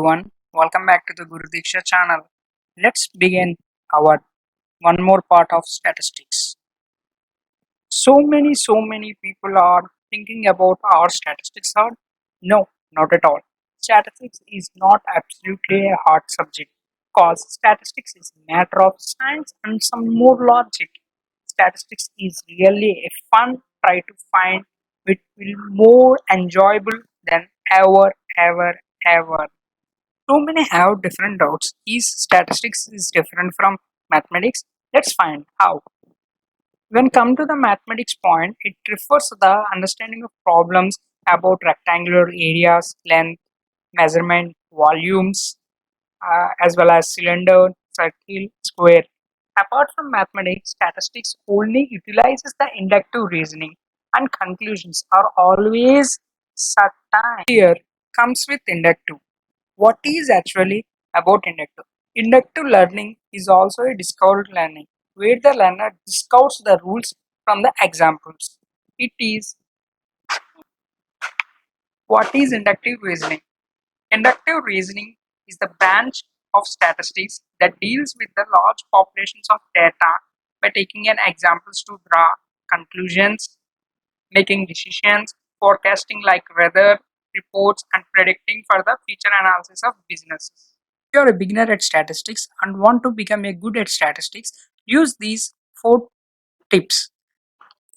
everyone, welcome back to the Guru Diksha channel. Let's begin our one more part of statistics. So many people are thinking about our statistics hard. No, not at all. Statistics is not absolutely a hard subject because statistics is a matter of science and some more logic. Statistics is really a fun try to find which will more enjoyable than ever. So many have different doubts. Is statistics is different from mathematics? Let's find how. When come to the mathematics point, it refers to the understanding of problems about rectangular areas, length, measurement, volumes, as well as cylinder, circle, square. Apart from mathematics, statistics only utilizes the inductive reasoning and conclusions are always certain. Here comes with inductive. What is actually about inductive? Inductive learning is also a discovered learning where the learner discovers the rules from the examples. It is what is inductive reasoning? Inductive reasoning is the branch of statistics that deals with the large populations of data by taking an examples to draw conclusions, making decisions, forecasting like weather reports, and predicting for the future analysis of businesses. If you are a beginner at statistics and want to become a good at statistics, use these four tips.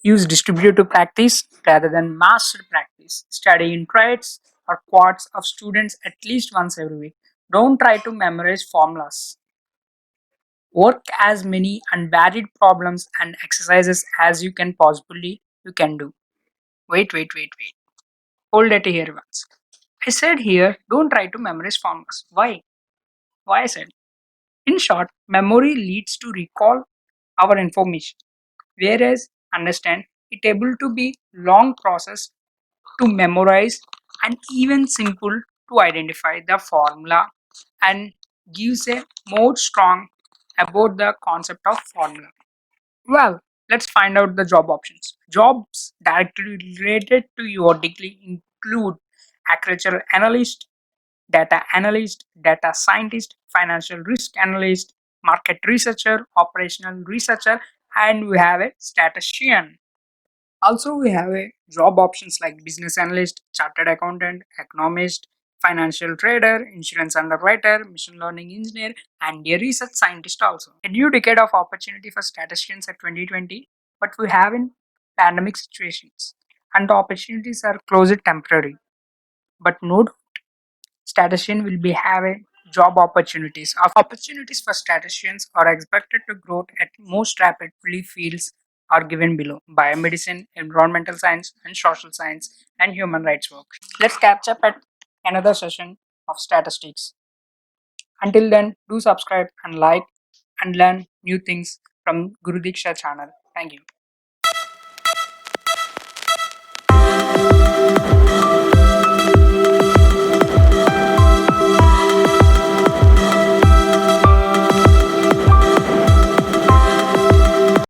Use distributive practice rather than master practice. Study in trades or quads of students at least once every week. Don't try to memorize formulas. Work as many unvaried problems and exercises as you can do. Wait. Hold it here once. I said here, don't try to memorize formulas. Why? Why I said? In short, memory leads to recall our information, whereas understand it able to be long process to memorize and even simple to identify the formula and gives a more strong about the concept of formula. Well, let's find out the job options. Jobs directly related to your degree include agricultural analyst, data scientist, financial risk analyst, market researcher, operational researcher, and we have a statistician. Also, we have a job options like business analyst, chartered accountant, economist, financial trader, insurance underwriter, machine learning engineer, and a research scientist also. A new decade of opportunity for statisticians at 2020, but we have in pandemic situations, and the opportunities are closed temporary. But no statistician will be having job opportunities. Opportunities for statisticians are expected to grow at most rapidly fields are given below: biomedicine, environmental science, and social science, and human rights work. Let's catch up at another session of statistics. Until then, do subscribe and like and learn new things from Guru Diksha channel. Thank you.